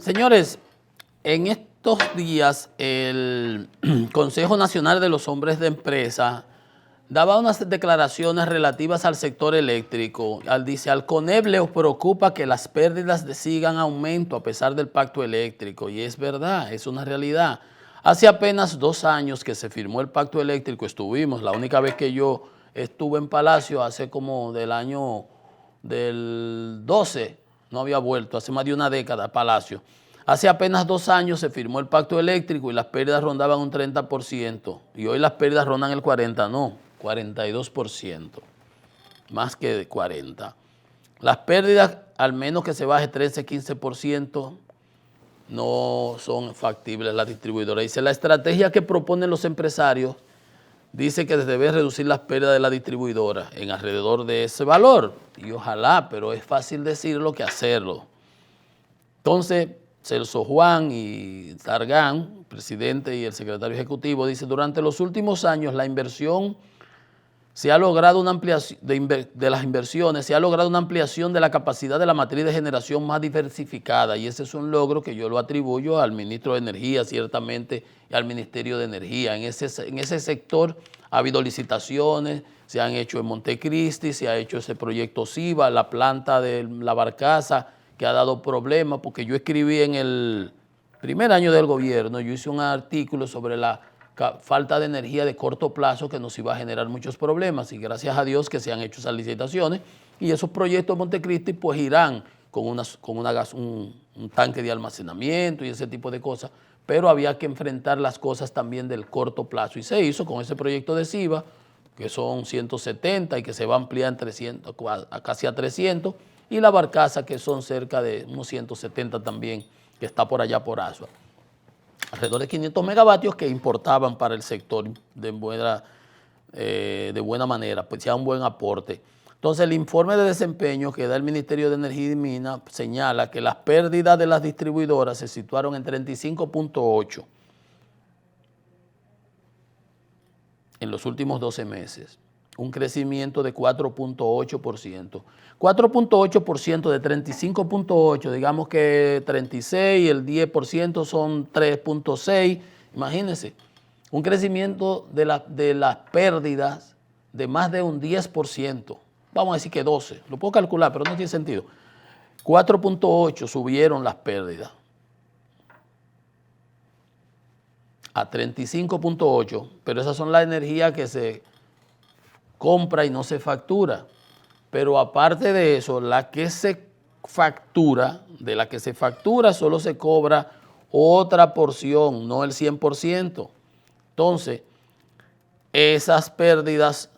Señores, en estos días el Consejo Nacional de los Hombres de Empresa daba unas declaraciones relativas al sector eléctrico. Dice, al CONEP le preocupa que las pérdidas sigan aumento a pesar del pacto eléctrico. Y es verdad, es una realidad. Hace apenas 2 años que se firmó el pacto eléctrico, estuvimos, la única vez que yo estuve en Palacio, hace como del año del 12, no había vuelto, hace más de una década a Palacio. Hace apenas 2 años se firmó el pacto eléctrico y las pérdidas rondaban un 30%. Y hoy las pérdidas rondan el 40%, no, 42%, más que de 40%. Las pérdidas, al menos que se baje 13-15%, no son factibles las distribuidoras. Dice, la estrategia que proponen los empresarios dice que se debe reducir las pérdidas de la distribuidora en alrededor de ese valor. Y ojalá, pero es fácil decirlo que hacerlo. Entonces, Celso Juan y Targán, presidente y el secretario ejecutivo, dice, durante los últimos años la inversión se ha logrado una ampliación de las inversiones, se ha logrado una ampliación de la capacidad de la matriz de generación más diversificada, y ese es un logro que yo lo atribuyo al ministro de Energía, ciertamente, y al Ministerio de Energía. En ese sector ha habido licitaciones, se han hecho en Montecristi, se ha hecho ese proyecto SIVA, la planta de la Barcaza, que ha dado problemas, porque yo escribí en el primer año del gobierno, yo hice un artículo sobre la falta de energía de corto plazo que nos iba a generar muchos problemas, y gracias a Dios que se han hecho esas licitaciones y esos proyectos de Montecristi pues irán con un tanque de almacenamiento y ese tipo de cosas, pero había que enfrentar las cosas también del corto plazo y se hizo con ese proyecto de SIVA, que son 170 y que se va a ampliar en 300, casi a 300, y la Barcaza, que son cerca de unos 170 también, que está por allá por Asua. Alrededor de 500 megavatios que importaban para el sector de buena manera, pues ya un buen aporte. Entonces el informe de desempeño que da el Ministerio de Energía y Minas señala que las pérdidas de las distribuidoras se situaron en 35.8 en los últimos 12 meses, un crecimiento de 4.8%. 4.8% de 35.8, digamos que 36 y el 10% son 3.6, imagínense, un crecimiento de las pérdidas de más de un 10%, vamos a decir que 12, lo puedo calcular, pero no tiene sentido. 4.8 subieron las pérdidas a 35.8, pero esas son las energías que se compra y no se factura. Pero aparte de eso, la que se factura, de la que se factura solo se cobra otra porción, no el 100%. Entonces, esas pérdidas,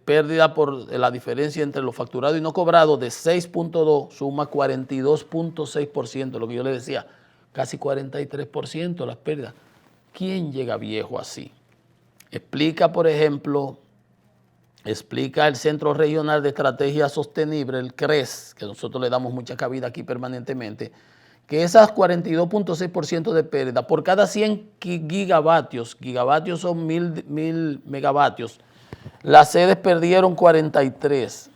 pérdida por la diferencia entre lo facturado y no cobrado de 6.2 suma 42.6%, lo que yo le decía, casi 43% las pérdidas. ¿Quién llega viejo así? Explica, por ejemplo, el Centro Regional de Estrategia Sostenible, el CRES, que nosotros le damos mucha cabida aquí permanentemente, que esas 42.6% de pérdida por cada 100 gigavatios son 1000 megavatios, las sedes perdieron 43,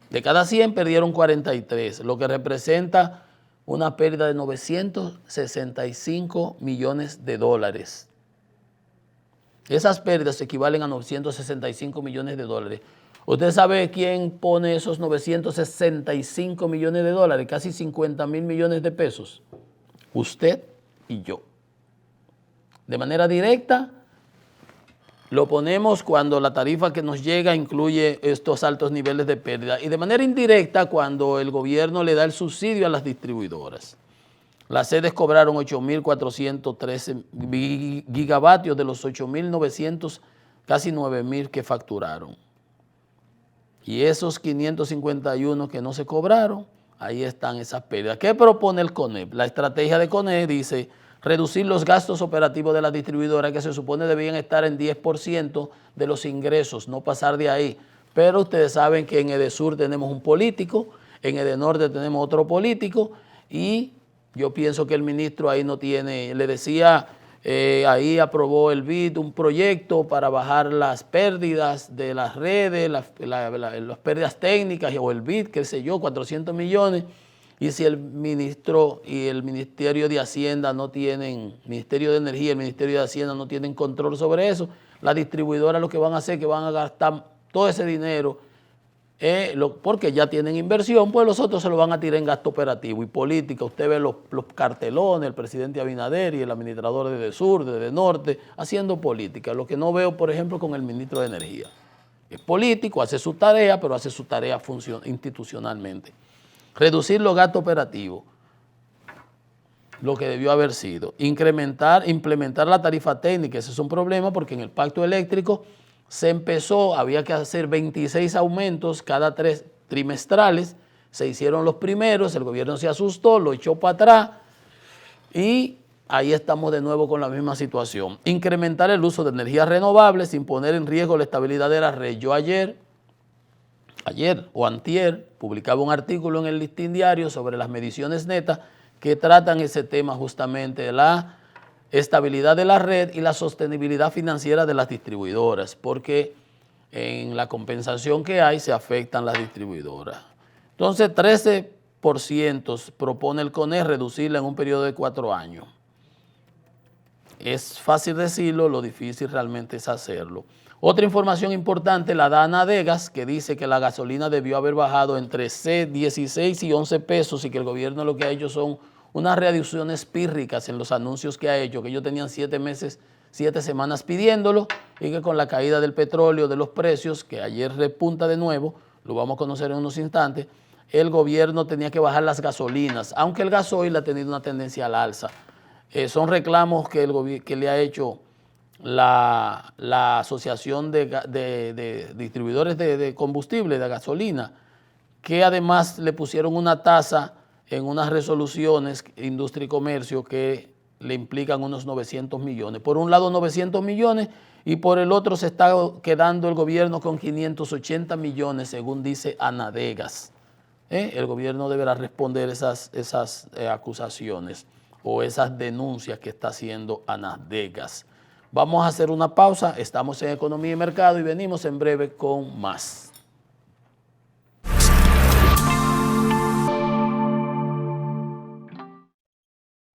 de cada 100 perdieron 43, lo que representa una pérdida de 965 millones de dólares. Esas pérdidas equivalen a 965 millones de dólares. ¿Usted sabe quién pone esos 965 millones de dólares? Casi 50.000 millones de pesos. Usted y yo. De manera directa, lo ponemos cuando la tarifa que nos llega incluye estos altos niveles de pérdida. Y de manera indirecta, cuando el gobierno le da el subsidio a las distribuidoras. Las sedes cobraron 8.413 gigavatios de los 8.900, casi 9.000 que facturaron. Y esos 551 que no se cobraron, ahí están esas pérdidas. ¿Qué propone el CONEP? La estrategia de CONEP dice reducir los gastos operativos de las distribuidoras, que se supone debían estar en 10% de los ingresos, no pasar de ahí. Pero ustedes saben que en EDESUR tenemos un político, en EDENORTE tenemos otro político, y yo pienso que el ministro ahí no tiene, le decía, ahí aprobó el BID un proyecto para bajar las pérdidas de las redes, las pérdidas técnicas o el BID, qué sé yo, 400 millones, Y si el ministro y el Ministerio de Hacienda no tienen, Ministerio de Energía y el Ministerio de Hacienda no tienen control sobre eso, las distribuidoras lo que van a hacer es que van a gastar todo ese dinero, porque ya tienen inversión, pues los otros se lo van a tirar en gasto operativo y política. Usted ve los cartelones, el presidente Abinader y el administrador de Sur, de Norte, haciendo política. Lo que no veo, por ejemplo, con el ministro de Energía. Es político, hace su tarea, pero hace su tarea institucionalmente. Reducir los gastos operativos, lo que debió haber sido. Implementar la tarifa técnica, ese es un problema porque en el pacto eléctrico se empezó, había que hacer 26 aumentos cada 3 trimestrales, se hicieron los primeros, el gobierno se asustó, lo echó para atrás y ahí estamos de nuevo con la misma situación. Incrementar el uso de energías renovables sin poner en riesgo la estabilidad de la red. Yo ayer o antier, publicaba un artículo en el Listín Diario sobre las mediciones netas que tratan ese tema justamente de la estabilidad de la red y la sostenibilidad financiera de las distribuidoras, porque en la compensación que hay se afectan las distribuidoras. Entonces, 13% propone el CONES reducirla en un periodo de 4 años. Es fácil decirlo, lo difícil realmente es hacerlo. Otra información importante la da Anadegas, que dice que la gasolina debió haber bajado entre 16 y 11 pesos y que el gobierno lo que ha hecho son unas reducciones pírricas en los anuncios que ha hecho, que ellos tenían 7 semanas pidiéndolo y que con la caída del petróleo, de los precios, que ayer repunta de nuevo, lo vamos a conocer en unos instantes, el gobierno tenía que bajar las gasolinas, aunque el gasoil ha tenido una tendencia al alza. Son reclamos que le ha hecho la Asociación de Distribuidores de Combustible, de gasolina, que además le pusieron una tasa en unas resoluciones, Industria y Comercio, que le implican unos 900 millones. Por un lado 900 millones y por el otro se está quedando el gobierno con 580 millones, según dice Anadegas. El gobierno deberá responder esas acusaciones o esas denuncias que está haciendo Anadegas. Vamos a hacer una pausa, estamos en Economía y Mercado y venimos en breve con más.